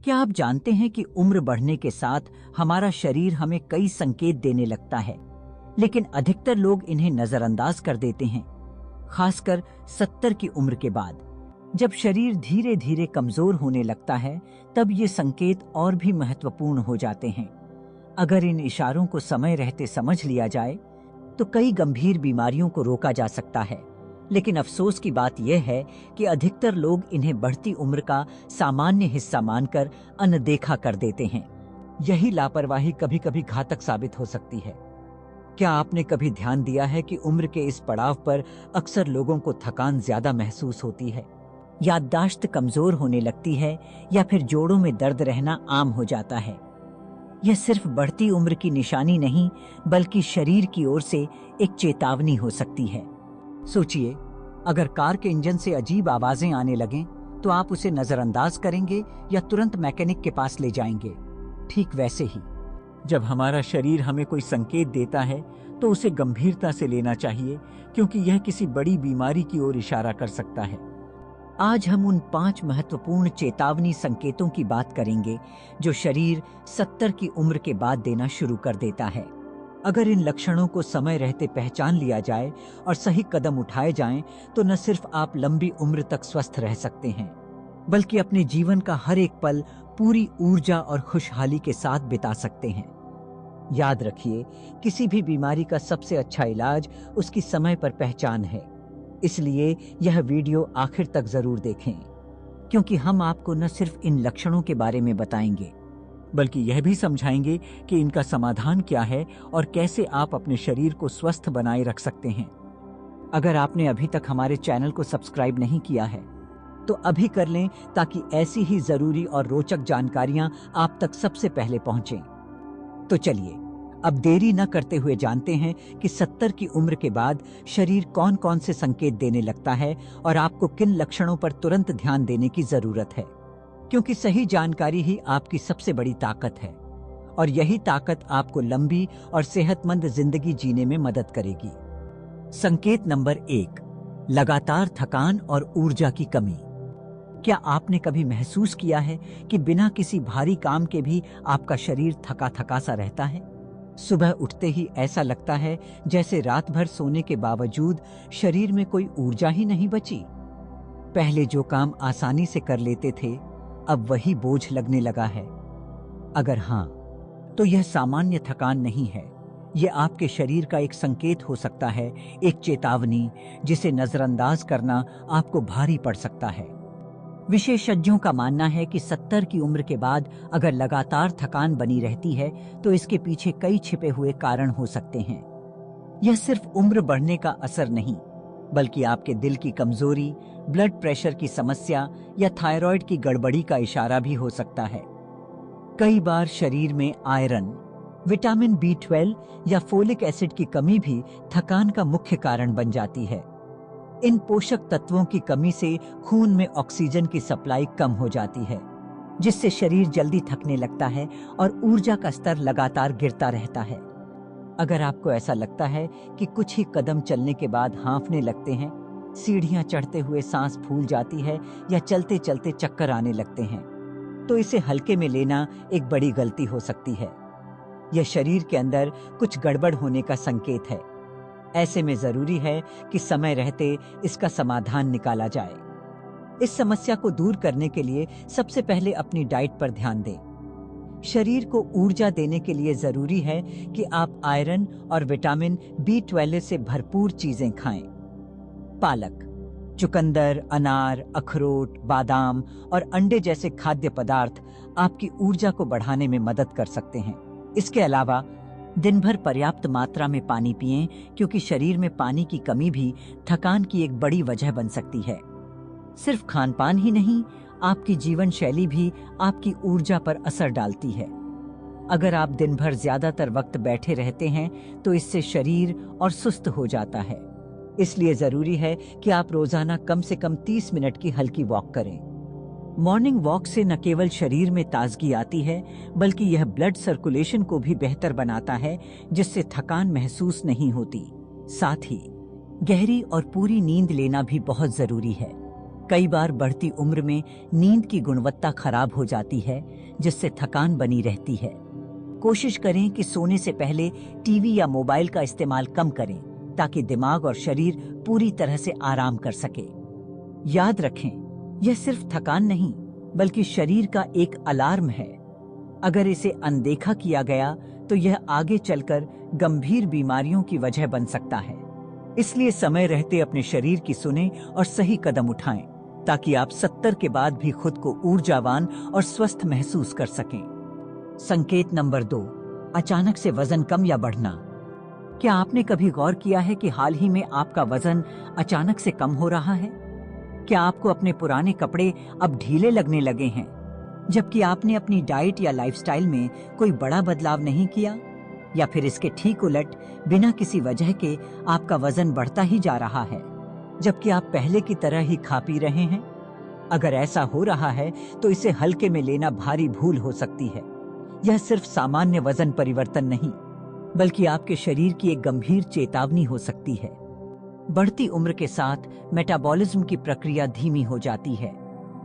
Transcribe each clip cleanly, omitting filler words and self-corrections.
क्या आप जानते हैं कि उम्र बढ़ने के साथ हमारा शरीर हमें कई संकेत देने लगता है, लेकिन अधिकतर लोग इन्हें नजरअंदाज कर देते हैं। खासकर 70 की उम्र के बाद जब शरीर धीरे धीरे कमजोर होने लगता है, तब ये संकेत और भी महत्वपूर्ण हो जाते हैं। अगर इन इशारों को समय रहते समझ लिया जाए तो कई गंभीर बीमारियों को रोका जा सकता है। लेकिन अफसोस की बात यह है कि अधिकतर लोग इन्हें बढ़ती उम्र का सामान्य हिस्सा मानकर अनदेखा कर देते हैं। यही लापरवाही कभी कभी घातक साबित हो सकती है। क्या आपने कभी ध्यान दिया है कि उम्र के इस पड़ाव पर अक्सर लोगों को थकान ज्यादा महसूस होती है, याददाश्त कमजोर होने लगती है या फिर जोड़ों में दर्द रहना आम हो जाता है। यह सिर्फ बढ़ती उम्र की निशानी नहीं, बल्कि शरीर की ओर से एक चेतावनी हो सकती है। सोचिए, अगर कार के इंजन से अजीब आवाजें आने लगें तो आप उसे नजरअंदाज करेंगे या तुरंत मैकेनिक के पास ले जाएंगे। ठीक वैसे ही जब हमारा शरीर हमें कोई संकेत देता है तो उसे गंभीरता से लेना चाहिए, क्योंकि यह किसी बड़ी बीमारी की ओर इशारा कर सकता है। आज हम उन 5 महत्वपूर्ण चेतावनी संकेतों की बात करेंगे जो शरीर 70 की उम्र के बाद देना शुरू कर देता है। अगर इन लक्षणों को समय रहते पहचान लिया जाए और सही कदम उठाए जाएं, तो न सिर्फ आप लंबी उम्र तक स्वस्थ रह सकते हैं, बल्कि अपने जीवन का हर एक पल पूरी ऊर्जा और खुशहाली के साथ बिता सकते हैं। याद रखिए, किसी भी बीमारी का सबसे अच्छा इलाज उसकी समय पर पहचान है। इसलिए यह वीडियो आखिर तक जरूर देखें, क्योंकि हम आपको न सिर्फ इन लक्षणों के बारे में बताएंगे, बल्कि यह भी समझाएंगे कि इनका समाधान क्या है और कैसे आप अपने शरीर को स्वस्थ बनाए रख सकते हैं। अगर आपने अभी तक हमारे चैनल को सब्सक्राइब नहीं किया है तो अभी कर लें, ताकि ऐसी ही जरूरी और रोचक जानकारियां आप तक सबसे पहले पहुंचें। तो चलिए, अब देरी न करते हुए जानते हैं कि 70 की उम्र के बाद शरीर कौन कौन से संकेत देने लगता है और आपको किन लक्षणों पर तुरंत ध्यान देने की जरूरत है, क्योंकि सही जानकारी ही आपकी सबसे बड़ी ताकत है और यही ताकत आपको लंबी और सेहतमंद जिंदगी जीने में मदद करेगी। संकेत नंबर 1, लगातार थकान और ऊर्जा की कमी। क्या आपने कभी महसूस किया है कि बिना किसी भारी काम के भी आपका शरीर थका थका सा रहता है? सुबह उठते ही ऐसा लगता है जैसे रात भर सोने के बावजूद शरीर में कोई ऊर्जा ही नहीं बची। पहले जो काम आसानी से कर लेते थे, अब वही बोझ लगने लगा है। अगर हाँ, तो यह सामान्य थकान नहीं है। यह आपके शरीर का एक संकेत हो सकता है, एक चेतावनी जिसे नजरअंदाज करना आपको भारी पड़ सकता है। विशेषज्ञों का मानना है कि 70 की उम्र के बाद अगर लगातार थकान बनी रहती है तो इसके पीछे कई छिपे हुए कारण हो सकते हैं। यह सिर्फ उम्र बढ़ने का असर नहीं, बल्कि आपके दिल की कमजोरी, ब्लड प्रेशर की समस्या या थायराइड की गड़बड़ी का इशारा भी हो सकता है। कई बार शरीर में आयरन, विटामिन B12 या फोलिक एसिड की कमी भी थकान का मुख्य कारण बन जाती है। इन पोषक तत्वों की कमी से खून में ऑक्सीजन की सप्लाई कम हो जाती है, जिससे शरीर जल्दी थकने लगता है और ऊर्जा का स्तर लगातार गिरता रहता है। अगर आपको ऐसा लगता है कि कुछ ही कदम चलने के बाद हांफने लगते हैं, सीढ़ियां चढ़ते हुए सांस फूल जाती है या चलते चलते चक्कर आने लगते हैं, तो इसे हल्के में लेना एक बड़ी गलती हो सकती है। यह शरीर के अंदर कुछ गड़बड़ होने का संकेत है। ऐसे में जरूरी है कि समय रहते इसका समाधान निकाला जाए। इस समस्या को दूर करने के लिए सबसे पहले अपनी डाइट पर ध्यान दें। शरीर को ऊर्जा देने के लिए जरूरी है कि आप आयरन और विटामिन B12 से भरपूर चीजें खाएं। पालक, चुकंदर, अनार, अखरोट, बादाम और अंडे जैसे खाद्य पदार्थ आपकी ऊर्जा को बढ़ाने में मदद कर सकते हैं। इसके अलावा दिन भर पर्याप्त मात्रा में पानी पिएं, क्योंकि शरीर में पानी की कमी भी थकान की एक बड़ी वजह बन सकती है। सिर्फ खानपान ही नहीं, आपकी जीवन शैली भी आपकी ऊर्जा पर असर डालती है। अगर आप दिन भर ज्यादातर वक्त बैठे रहते हैं तो इससे शरीर और सुस्त हो जाता है। इसलिए जरूरी है कि आप रोजाना कम से कम 30 मिनट की हल्की वॉक करें। मॉर्निंग वॉक से न केवल शरीर में ताजगी आती है, बल्कि यह ब्लड सर्कुलेशन को भी बेहतर बनाता है, जिससे थकान महसूस नहीं होती। साथ ही गहरी और पूरी नींद लेना भी बहुत जरूरी है। कई बार बढ़ती उम्र में नींद की गुणवत्ता खराब हो जाती है, जिससे थकान बनी रहती है। कोशिश करें कि सोने से पहले टीवी या मोबाइल का इस्तेमाल कम करें, ताकि दिमाग और शरीर पूरी तरह से आराम कर सके। याद रखें, यह सिर्फ थकान नहीं, बल्कि शरीर का एक अलार्म है। अगर इसे अनदेखा किया गया तो यह आगे चलकर गंभीर बीमारियों की वजह बन सकता है। इसलिए समय रहते अपने शरीर की सुने और सही कदम उठाएं, ताकि आप 70 के बाद भी खुद को ऊर्जावान और स्वस्थ महसूस कर सकें। संकेत नंबर 2, अचानक से वजन कम या बढ़ना। क्या आपने कभी गौर किया है कि हाल ही में आपका वजन अचानक से कम हो रहा है? क्या आपको अपने पुराने कपड़े अब ढीले लगने लगे हैं, जबकि आपने अपनी डाइट या लाइफस्टाइल में कोई बड़ा बदलाव नहीं किया? या फिर इसके ठीक उलट, बिना किसी वजह के आपका वजन बढ़ता ही जा रहा है, जबकि आप पहले की तरह ही खा पी रहे हैं? अगर ऐसा हो रहा है तो इसे हल्के में लेना भारी भूल हो सकती है। यह सिर्फ सामान्य वजन परिवर्तन नहीं, बल्कि आपके शरीर की एक गंभीर चेतावनी हो सकती है। बढ़ती उम्र के साथ मेटाबॉलिज्म की प्रक्रिया धीमी हो जाती है,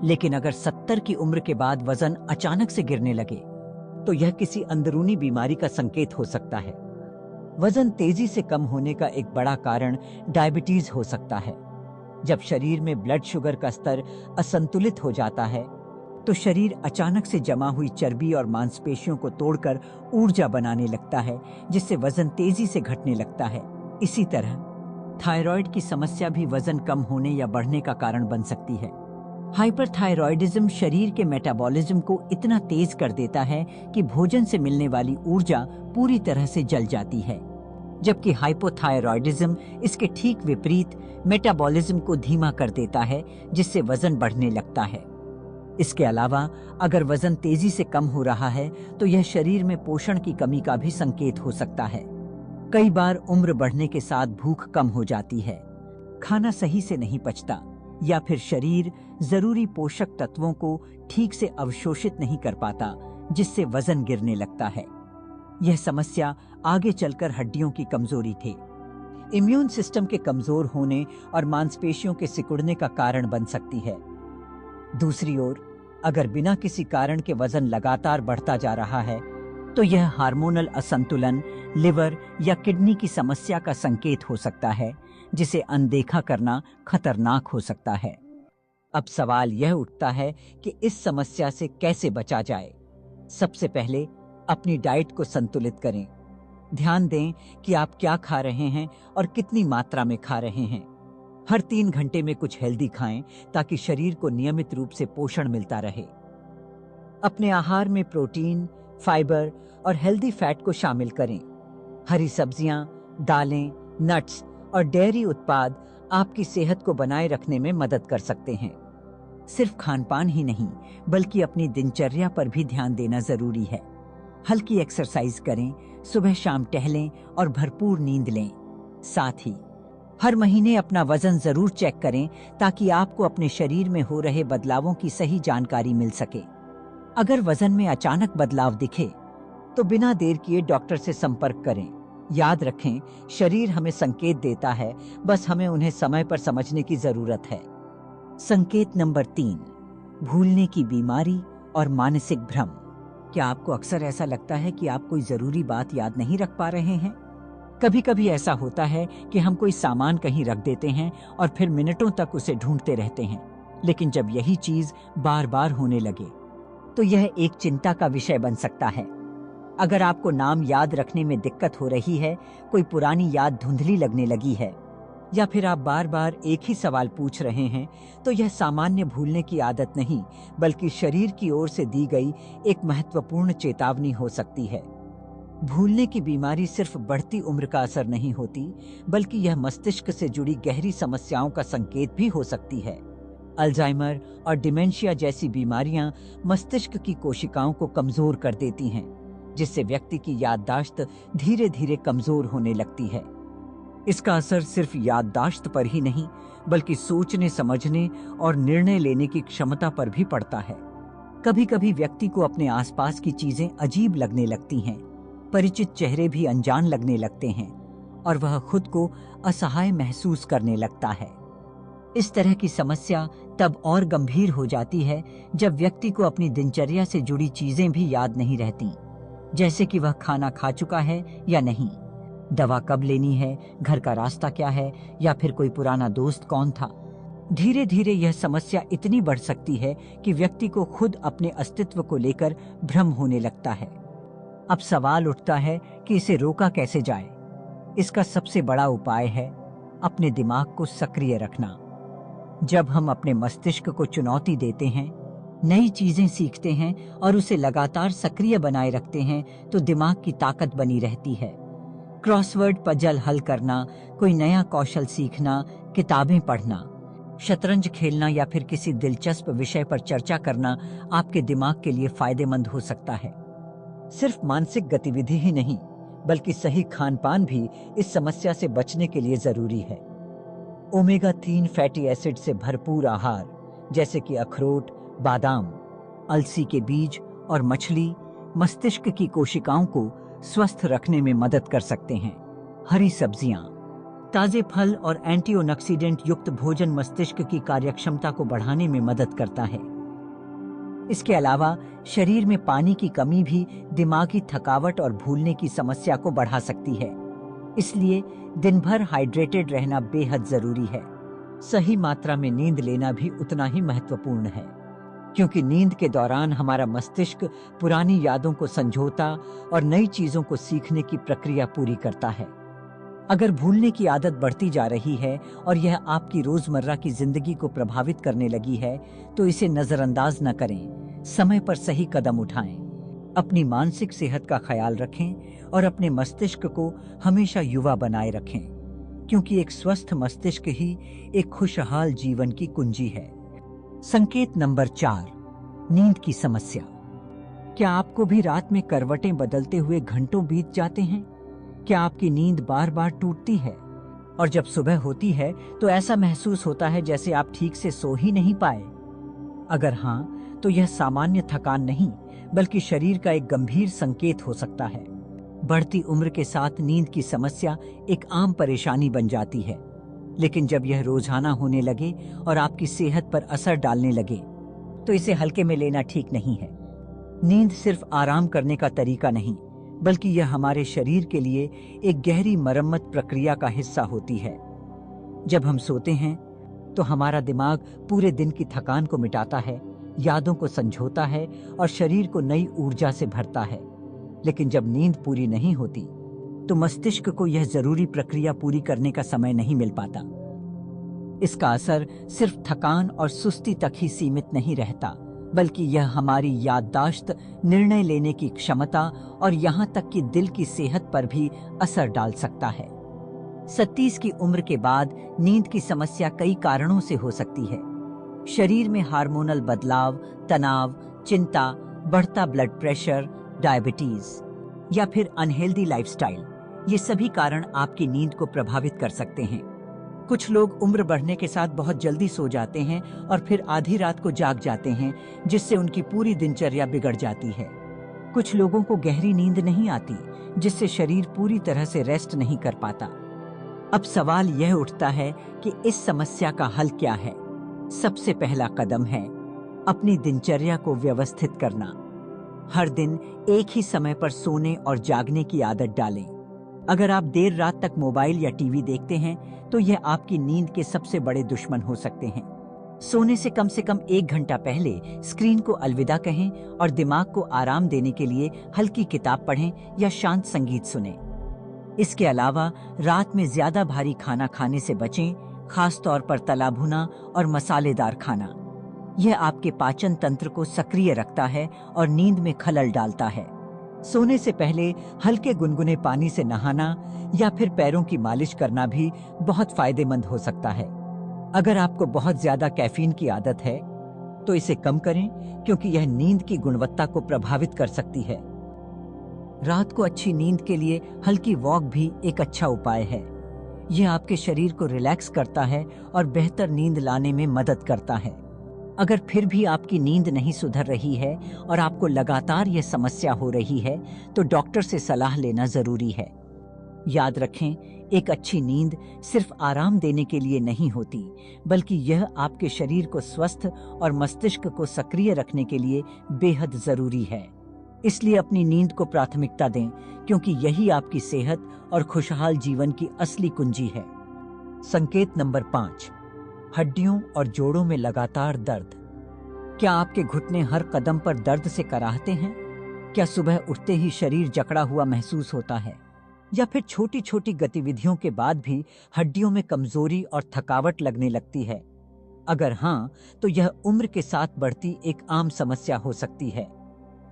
लेकिन अगर 70 की उम्र के बाद वजन अचानक से गिरने लगे तो यह किसी अंदरूनी बीमारी का संकेत हो सकता है। वजन तेजी से कम होने का एक बड़ा कारण डायबिटीज हो सकता है। जब शरीर में ब्लड शुगर का स्तर असंतुलित हो जाता है तो शरीर अचानक से जमा हुई चर्बी और मांसपेशियों को तोड़कर ऊर्जा बनाने लगता है, जिससे वजन तेजी से घटने लगता है। इसी तरह थायराइड की समस्या भी वजन कम होने या बढ़ने का कारण बन सकती है। हाइपरथायरॉयडिज्म शरीर के मेटाबॉलिज्म को इतना तेज कर देता है कि भोजन से मिलने वाली ऊर्जा पूरी तरह से जल जाती है, जबकि हाइपोथायरॉयडिज्म इसके ठीक विपरीत मेटाबॉलिज्म को धीमा कर देता है, जिससे वजन बढ़ने लगता है। इसके अलावा अगर वजन तेजी से कम हो रहा है तो यह शरीर में पोषण की कमी का भी संकेत हो सकता है। कई बार उम्र बढ़ने के साथ भूख कम हो जाती है, खाना सही से नहीं पचता, या फिर शरीर जरूरी पोषक तत्वों को ठीक से अवशोषित नहीं कर पाता, जिससे वजन गिरने लगता है। यह समस्या आगे चलकर हड्डियों की कमजोरी थे, इम्यून सिस्टम के कमजोर होने और मांसपेशियों के सिकुड़ने का कारण बन सकती है। दूसरी ओर, अगर बिना किसी कारण के वजन लगातार बढ़ता जा रहा है तो यह हार्मोनल असंतुलन, लिवर या किडनी की समस्या का संकेत हो सकता है, जिसे अनदेखा करना खतरनाक हो सकता है। अब सवाल यह उठता है कि इस समस्या से कैसे बचा जाए। सबसे पहले अपनी डाइट को संतुलित करें। ध्यान दें कि आप क्या खा रहे हैं और कितनी मात्रा में खा रहे हैं। हर 3 घंटे में कुछ हेल्दी खाएं, ताकि शरीर को नियमित रूप से पोषण मिलता रहे। अपने आहार में प्रोटीन, फाइबर और हेल्दी फैट को शामिल करें। हरी सब्जियां, दालें, नट्स और डेयरी उत्पाद आपकी सेहत को बनाए रखने में मदद कर सकते हैं। सिर्फ खानपान ही नहीं, बल्कि अपनी दिनचर्या पर भी ध्यान देना जरूरी है। हल्की एक्सरसाइज करें, सुबह शाम टहलें और भरपूर नींद लें। साथ ही हर महीने अपना वजन जरूर चेक करें, ताकि आपको अपने शरीर में हो रहे बदलावों की सही जानकारी मिल सके। अगर वजन में अचानक बदलाव दिखे तो बिना देर किए डॉक्टर से संपर्क करें। याद रखें, शरीर हमें संकेत देता है, बस हमें उन्हें समय पर समझने की जरूरत है। संकेत नंबर 3, भूलने की बीमारी और मानसिक भ्रम। क्या आपको अक्सर ऐसा लगता है कि आप कोई जरूरी बात याद नहीं रख पा रहे हैं? कभी कभी ऐसा होता है कि हम कोई सामान कहीं रख देते हैं और फिर मिनटों तक उसे ढूंढते रहते हैं, लेकिन जब यही चीज बार बार होने लगे तो यह एक चिंता का विषय बन सकता है। अगर आपको नाम याद रखने में दिक्कत हो रही है, कोई पुरानी याद धुंधली लगने लगी है, या फिर आप बार बार एक ही सवाल पूछ रहे हैं, तो यह सामान्य भूलने की आदत नहीं, बल्कि शरीर की ओर से दी गई एक महत्वपूर्ण चेतावनी हो सकती है। भूलने की बीमारी सिर्फ बढ़ती उम्र का असर नहीं होती, बल्कि यह मस्तिष्क से जुड़ी गहरी समस्याओं का संकेत भी हो सकती है। अल्जाइमर और डिमेंशिया जैसी बीमारियां मस्तिष्क की कोशिकाओं को कमजोर कर देती हैं, जिससे व्यक्ति की याददाश्त धीरे धीरे कमजोर होने लगती है। इसका असर सिर्फ याददाश्त पर ही नहीं, बल्कि सोचने, समझने और निर्णय लेने की क्षमता पर भी पड़ता है। कभी कभी व्यक्ति को अपने आसपास की चीजें अजीब लगने लगती हैं, परिचित चेहरे भी अनजान लगने लगते हैं और वह खुद को असहाय महसूस करने लगता है। इस तरह की समस्या तब और गंभीर हो जाती है जब व्यक्ति को अपनी दिनचर्या से जुड़ी चीजें भी याद नहीं रहती, जैसे कि वह खाना खा चुका है या नहीं, दवा कब लेनी है, घर का रास्ता क्या है, या फिर कोई पुराना दोस्त कौन था। धीरे धीरे यह समस्या इतनी बढ़ सकती है कि व्यक्ति को खुद अपने अस्तित्व को लेकर भ्रम होने लगता है। अब सवाल उठता है कि इसे रोका कैसे जाए। इसका सबसे बड़ा उपाय है अपने दिमाग को सक्रिय रखना। जब हम अपने मस्तिष्क को चुनौती देते हैं, नई चीजें सीखते हैं और उसे लगातार सक्रिय बनाए रखते हैं, तो दिमाग की ताकत बनी रहती है। क्रॉसवर्ड पजल हल करना, कोई नया कौशल सीखना, किताबें पढ़ना, शतरंज खेलना या फिर किसी दिलचस्प विषय पर चर्चा करना आपके दिमाग के लिए फायदेमंद हो सकता है। सिर्फ मानसिक गतिविधि ही नहीं, बल्कि सही खान-पान भी इस समस्या से बचने के लिए जरूरी है। ओमेगा 3 फैटी एसिड से भरपूर आहार, जैसे कि अखरोट, बादाम, अलसी के बीज और मछली, मस्तिष्क की कोशिकाओं को स्वस्थ रखने में मदद कर सकते हैं। हरी सब्जियां, ताजे फल और एंटीऑक्सीडेंट युक्त भोजन मस्तिष्क की कार्यक्षमता को बढ़ाने में मदद करता है। इसके अलावा शरीर में पानी की कमी भी दिमागी थकावट और भूलने की समस्या को बढ़ा सकती है। इसलिए दिन भर हाइड्रेटेड रहना बेहद जरूरी है। सही मात्रा में नींद लेना भी उतना ही महत्वपूर्ण है, क्योंकि नींद के दौरान हमारा मस्तिष्क पुरानी यादों को संजोता और नई चीजों को सीखने की प्रक्रिया पूरी करता है। अगर भूलने की आदत बढ़ती जा रही है और यह आपकी रोजमर्रा की जिंदगी को प्रभावित करने लगी है, तो इसे नजरअंदाज न करें। समय पर सही कदम उठाएं, अपनी मानसिक सेहत का ख्याल रखें और अपने मस्तिष्क को हमेशा युवा बनाए रखें, क्योंकि एक स्वस्थ मस्तिष्क ही एक खुशहाल जीवन की कुंजी है। संकेत नंबर 4, नींद की समस्या। क्या आपको भी रात में करवटें बदलते हुए घंटों बीत जाते हैं? क्या आपकी नींद बार बार टूटती है और जब सुबह होती है तो ऐसा महसूस होता है जैसे आप ठीक से सो ही नहीं पाए? अगर हाँ, तो यह सामान्य थकान नहीं, बल्कि शरीर का एक गंभीर संकेत हो सकता है। बढ़ती उम्र के साथ नींद की समस्या एक आम परेशानी बन जाती है, लेकिन जब यह रोजाना होने लगे और आपकी सेहत पर असर डालने लगे, तो इसे हल्के में लेना ठीक नहीं है। नींद सिर्फ आराम करने का तरीका नहीं, बल्कि यह हमारे शरीर के लिए एक गहरी मरम्मत प्रक्रिया का हिस्सा होती है। जब हम सोते हैं तो हमारा दिमाग पूरे दिन की थकान को मिटाता है, यादों को संजोता है और शरीर को नई ऊर्जा से भरता है। लेकिन जब नींद पूरी नहीं होती, तो मस्तिष्क को यह जरूरी प्रक्रिया पूरी करने का समय नहीं मिल पाता। इसका असर सिर्फ थकान और सुस्ती तक ही सीमित नहीं रहता, बल्कि यह हमारी याददाश्त, निर्णय लेने की क्षमता और यहाँ तक कि दिल की सेहत पर भी असर डाल सकता है। 37 की उम्र के बाद नींद की समस्या कई कारणों से हो सकती है। शरीर में हार्मोनल बदलाव, तनाव, चिंता, बढ़ता ब्लड प्रेशर, डायबिटीज या फिर अनहेल्दी लाइफस्टाइल, ये सभी कारण आपकी नींद को प्रभावित कर सकते हैं। कुछ लोग उम्र बढ़ने के साथ बहुत जल्दी सो जाते हैं और फिर आधी रात को जाग जाते हैं, जिससे उनकी पूरी दिनचर्या बिगड़ जाती है। कुछ लोगों को गहरी नींद नहीं आती, जिससे शरीर पूरी तरह से रेस्ट नहीं कर पाता। अब सवाल यह उठता है कि इस समस्या का हल क्या है? सबसे पहला कदम है अपनी दिनचर्या को व्यवस्थित करना। हर दिन एक ही समय पर सोने और जागने की आदत डालें। अगर आप देर रात तक मोबाइल या टीवी देखते हैं, तो यह आपकी नींद के सबसे बड़े दुश्मन हो सकते हैं। सोने से कम 1 घंटा पहले स्क्रीन को अलविदा कहें और दिमाग को आराम देने के लिए हल्की किताब पढ़ें या शांत संगीत सुनें। इसके अलावा रात में ज्यादा भारी खाना खाने से बचें, खास तौर पर तला भुना और मसालेदार खाना। यह आपके पाचन तंत्र को सक्रिय रखता है और नींद में खलल डालता है। सोने से पहले हल्के गुनगुने पानी से नहाना या फिर पैरों की मालिश करना भी बहुत फायदेमंद हो सकता है। अगर आपको बहुत ज्यादा कैफीन की आदत है, तो इसे कम करें, क्योंकि यह नींद की गुणवत्ता को प्रभावित कर सकती है। रात को अच्छी नींद के लिए हल्की वॉक भी एक अच्छा उपाय है। यह आपके शरीर को रिलैक्स करता है और बेहतर नींद लाने में मदद करता है। अगर फिर भी आपकी नींद नहीं सुधर रही है और आपको लगातार यह समस्या हो रही है, तो डॉक्टर से सलाह लेना जरूरी है। याद रखें, एक अच्छी नींद सिर्फ आराम देने के लिए नहीं होती, बल्कि यह आपके शरीर को स्वस्थ और मस्तिष्क को सक्रिय रखने के लिए बेहद जरूरी है। इसलिए अपनी नींद को प्राथमिकता दें, क्योंकि यही आपकी सेहत और खुशहाल जीवन की असली कुंजी है। संकेत नंबर 5, हड्डियों और जोड़ों में लगातार दर्द। क्या आपके घुटने हर कदम पर दर्द से कराहते हैं? क्या सुबह उठते ही शरीर जकड़ा हुआ महसूस होता है? या फिर छोटी छोटी गतिविधियों के बाद भी हड्डियों में कमजोरी और थकावट लगने लगती है? अगर हाँ, तो यह उम्र के साथ बढ़ती एक आम समस्या हो सकती है,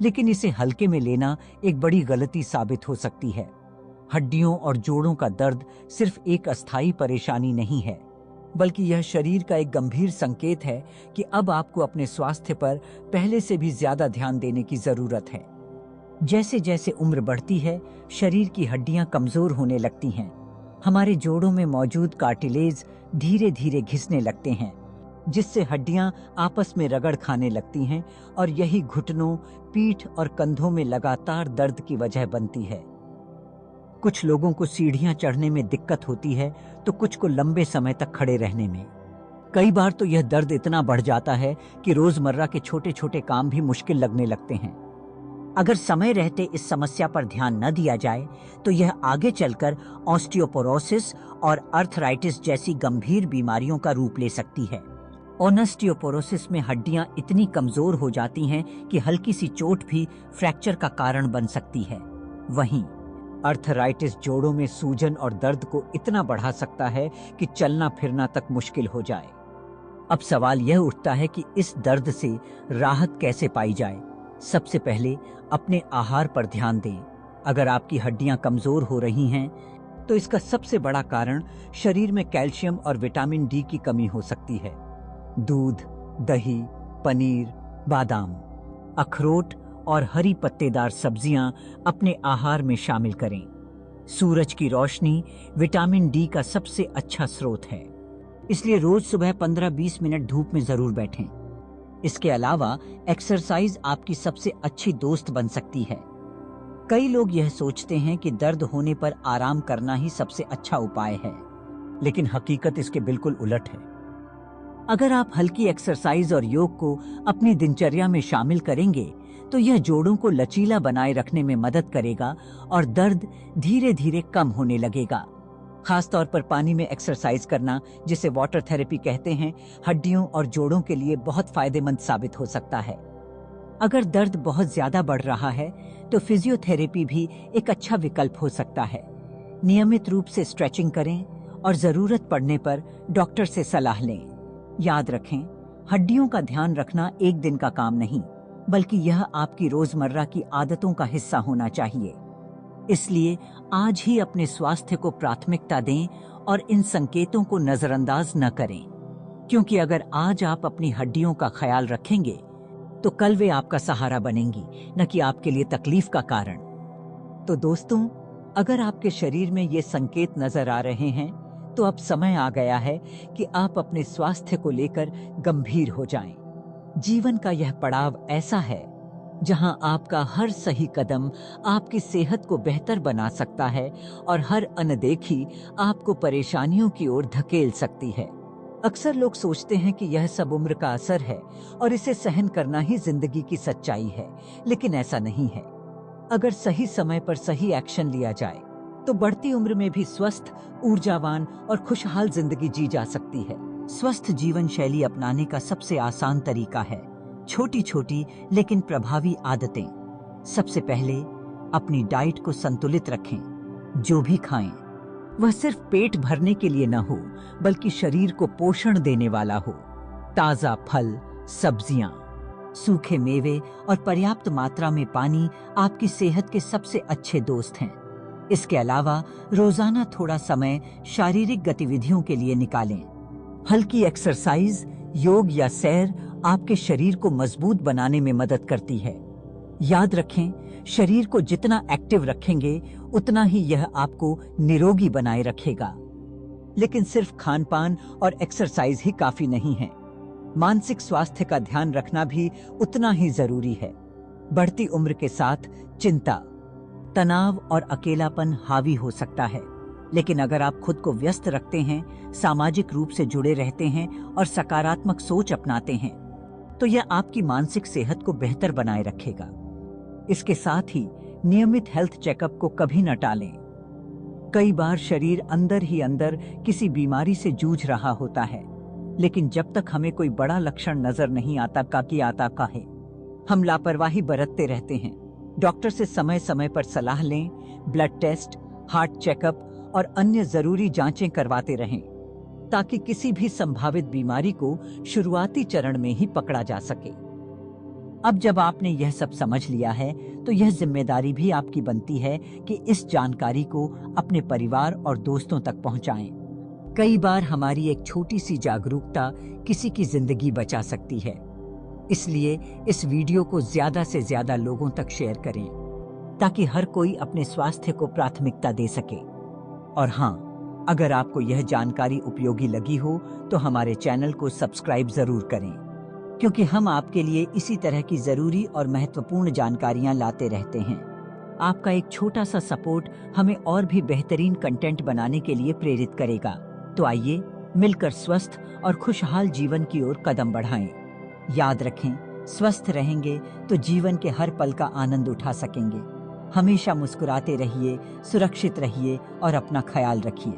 लेकिन इसे हल्के में लेना एक बड़ी गलती साबित हो सकती है। हड्डियों और जोड़ों का दर्द सिर्फ एक अस्थायी परेशानी नहीं है, बल्कि यह शरीर का एक गंभीर संकेत है कि अब आपको अपने स्वास्थ्य पर पहले से भी ज्यादा ध्यान देने की जरूरत है। जैसे जैसे उम्र बढ़ती है, शरीर की हड्डियां कमजोर होने लगती हैं। हमारे जोड़ों में मौजूद कार्टिलेज धीरे धीरे घिसने लगते हैं, जिससे हड्डियां आपस में रगड़ खाने लगती हैं और यही घुटनों, पीठ और कंधों में लगातार दर्द की वजह बनती है। कुछ लोगों को सीढ़ियां चढ़ने में दिक्कत होती है, तो कुछ को लंबे समय तक खड़े रहने में। कई बार तो यह दर्द इतना बढ़ जाता है कि रोजमर्रा के छोटे छोटे काम भी मुश्किल लगने लगते हैं। अगर समय रहते इस समस्या पर ध्यान न दिया जाए, तो यह आगे चलकर ऑस्टियोपोरोसिस और अर्थराइटिस जैसी गंभीर बीमारियों का रूप ले सकती है। ऑस्टियोपोरोसिस में हड्डियां इतनी कमजोर हो जाती हैं कि हल्की सी चोट भी फ्रैक्चर का कारण बन सकती है। वहीं अर्थराइटिस जोड़ों में सूजन और दर्द को इतना बढ़ा सकता है कि चलना फिरना तक मुश्किल हो जाए। अब सवाल यह उठता है कि इस दर्द से राहत कैसे पाई जाए। सबसे पहले अपने आहार पर ध्यान दें। अगर आपकी हड्डियां कमजोर हो रही हैं, तो इसका सबसे बड़ा कारण शरीर में कैल्शियम और विटामिन डी की कमी हो सकती है। दूध, दही, पनीर, बादाम, अखरोट और हरी पत्तेदार सब्जियां अपने आहार में शामिल करें। सूरज की रोशनी विटामिन डी का सबसे अच्छा स्रोत है, इसलिए रोज सुबह 15-20 मिनट धूप में जरूर बैठें। इसके अलावा एक्सरसाइज आपकी सबसे अच्छी दोस्त बन सकती है। कई लोग यह सोचते हैं कि दर्द होने पर आराम करना ही सबसे अच्छा उपाय है, लेकिन हकीकत इसके बिल्कुल उलट है। अगर आप हल्की एक्सरसाइज और योग को अपनी दिनचर्या में शामिल करेंगे, तो यह जोड़ों को लचीला बनाए रखने में मदद करेगा और दर्द धीरे धीरे कम होने लगेगा। खासतौर पर पानी में एक्सरसाइज करना, जिसे वाटर थेरेपी कहते हैं, हड्डियों और जोड़ों के लिए बहुत फायदेमंद साबित हो सकता है। अगर दर्द बहुत ज्यादा बढ़ रहा है, तो फिजियोथेरेपी भी एक अच्छा विकल्प हो सकता है। नियमित रूप से स्ट्रेचिंग करें और जरूरत पड़ने पर डॉक्टर से सलाह लें। याद रखें, हड्डियों का ध्यान रखना एक दिन का काम नहीं, बल्कि यह आपकी रोजमर्रा की आदतों का हिस्सा होना चाहिए। इसलिए आज ही अपने स्वास्थ्य को प्राथमिकता दें और इन संकेतों को नजरअंदाज न करें, क्योंकि अगर आज आप अपनी हड्डियों का ख्याल रखेंगे, तो कल वे आपका सहारा बनेंगी, न कि आपके लिए तकलीफ का कारण। तो दोस्तों, अगर आपके शरीर में ये संकेत नजर आ रहे हैं, तो अब समय आ गया है कि आप अपने स्वास्थ्य को लेकर गंभीर हो जाएं। जीवन का यह पड़ाव ऐसा है जहां आपका हर सही कदम आपकी सेहत को बेहतर बना सकता है और हर अनदेखी आपको परेशानियों की ओर धकेल सकती है। अक्सर लोग सोचते हैं कि यह सब उम्र का असर है और इसे सहन करना ही जिंदगी की सच्चाई है, लेकिन ऐसा नहीं है। अगर सही समय पर सही एक्शन लिया जाए, तो बढ़ती उम्र में भी स्वस्थ, ऊर्जावान और खुशहाल जिंदगी जी जा सकती है। स्वस्थ जीवन शैली अपनाने का सबसे आसान तरीका है छोटी छोटी लेकिन प्रभावी आदतें। सबसे पहले अपनी डाइट को संतुलित रखें। जो भी खाएं, वह सिर्फ पेट भरने के लिए न हो, बल्कि शरीर को पोषण देने वाला हो। ताजा फल, सब्जियां, सूखे मेवे और पर्याप्त मात्रा में पानी आपकी सेहत के सबसे अच्छे दोस्त हैं। इसके अलावा रोजाना थोड़ा समय शारीरिक गतिविधियों के लिए निकालें। हल्की एक्सरसाइज, योग या सैर आपके शरीर को मजबूत बनाने में मदद करती है। याद रखें, शरीर को जितना एक्टिव रखेंगे, उतना ही यह आपको निरोगी बनाए रखेगा। लेकिन सिर्फ खान-पान और एक्सरसाइज ही काफी नहीं है। मानसिक स्वास्थ्य का ध्यान रखना भी उतना ही जरूरी है। बढ़ती उम्र के साथ चिंता, तनाव और अकेलापन हावी हो सकता है। लेकिन अगर आप खुद को व्यस्त रखते हैं, सामाजिक रूप से जुड़े रहते हैं और सकारात्मक सोच अपनाते हैं, तो यह आपकी मानसिक सेहत को बेहतर बनाए रखेगा। इसके साथ ही नियमित हेल्थ चेकअप को कभी न टालें। कई बार शरीर अंदर ही अंदर किसी बीमारी से जूझ रहा होता है, लेकिन जब तक हमें कोई बड़ा लक्षण नजर नहीं आता का है, हम लापरवाही बरतते रहते हैं। डॉक्टर से समय समय पर सलाह लें, ब्लड टेस्ट, हार्ट चेकअप और अन्य जरूरी जांचें करवाते रहें, ताकि किसी भी संभावित बीमारी को शुरुआती चरण में ही पकड़ा जा सके। अब जब आपने यह सब समझ लिया है, तो यह जिम्मेदारी भी आपकी बनती है कि इस जानकारी को अपने परिवार और दोस्तों तक पहुंचाएं। कई बार हमारी एक छोटी सी जागरूकता किसी की जिंदगी बचा सकती है। इसलिए इस वीडियो को ज्यादा से ज्यादा लोगों तक शेयर करें, ताकि हर कोई अपने स्वास्थ्य को प्राथमिकता दे सके। और हाँ, अगर आपको यह जानकारी उपयोगी लगी हो तो हमारे चैनल को सब्सक्राइब जरूर करें, क्योंकि हम आपके लिए इसी तरह की जरूरी और महत्वपूर्ण जानकारियां लाते रहते हैं। आपका एक छोटा सा सपोर्ट हमें और भी बेहतरीन कंटेंट बनाने के लिए प्रेरित करेगा। तो आइए मिलकर स्वस्थ और खुशहाल जीवन की ओर कदम बढ़ाएं। याद रखें, स्वस्थ रहेंगे तो जीवन के हर पल का आनंद उठा सकेंगे। हमेशा मुस्कुराते रहिए, सुरक्षित रहिए और अपना ख्याल रखिए।